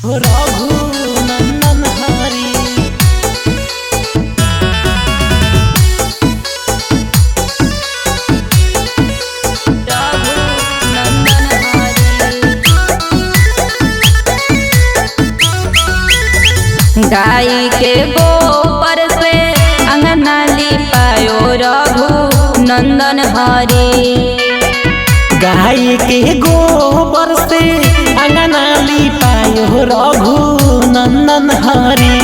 रघु नंदन हरि। रघु नंदन हरि। गाय के गोबर से अंगना लिपायो रघु नंदन हरि। गाय के गोबर से अंगना लिपायो रघु नंदन हरि।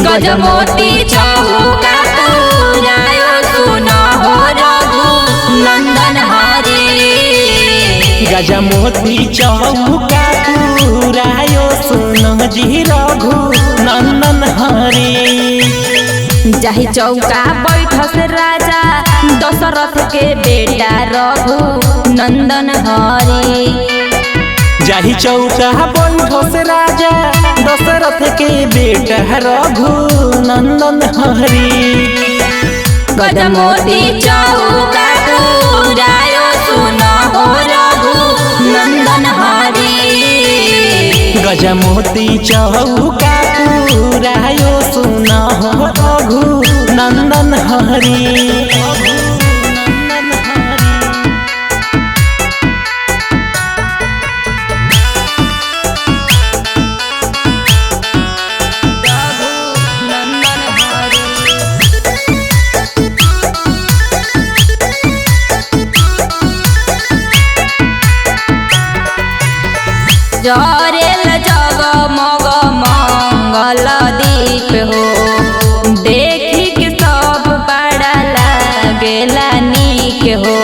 गजमोती चौका पुरायो सुनो हो रघु नंदन हरि। गजमोती चौका पुरायो सुनो जी रघु नंदन हरि। जाहि चौका बैठस राजा दशरथ के बेटा रघु नंदन हरि। जाहि चौका बैठस राजा दशरथ के बेटा रघु नंदन हरि। गजमोती चौका पुरायो सुनो हो रघु नंदन हरि। गजमोती चौका पुरायो सुनो रघु नंदन हरि। जरेल जगमग मंगल दीप हो। देखी के सब बड़ा लागेला नीक हो।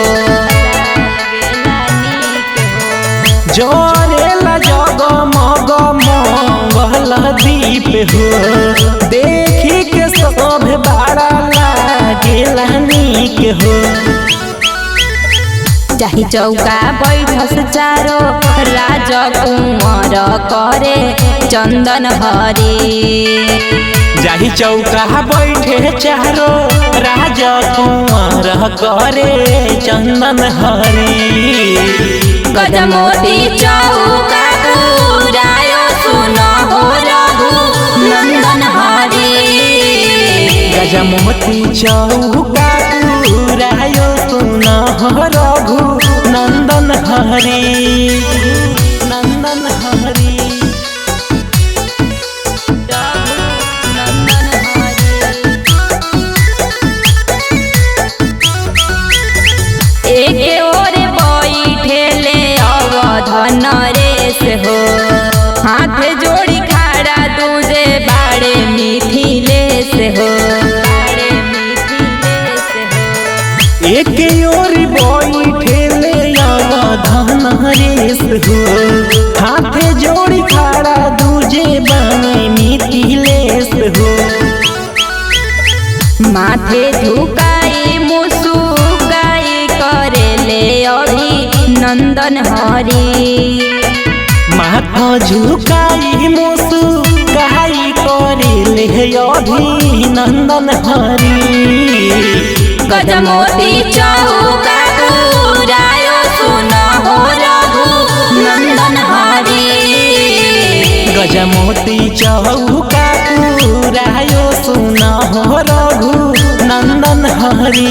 जरेला जगमग मंगल दीप हो। देखी के सब बड़ा लागेला नीक हो। जाहि चौका बैठस चारो राजकुंवर करे चंदन हरि। जाहि चौका बैठे चारो राजकुंवर करे चंदन हरि। गजमोती चौका पुरायो सुनो हो रघु नंदन हरि। गजमोती चौका पुरायो सुनो रघु नंदन हरि। नंदन हरि। एके ओरे बैठेले अवध नरेश हो। हाथ जोड़ी खड़ा दूजे बाड़े मिथिलेश हो। एक ओर बैठेले अवध नरेश हो। हाथ जोड़ी खड़ा दूजे बाड़े मिथिलेश हो। माथे झुकाई मुसुकाई करेले अभी नंदन हरि। माथा झुकाई मुसुकाई करेले अभी नंदन हरि। गजमोती चौका पुरायो सुनो हो रघु नंदन हरि। गजमोती चौका पुरायो सुनो रघु नंदन हरि।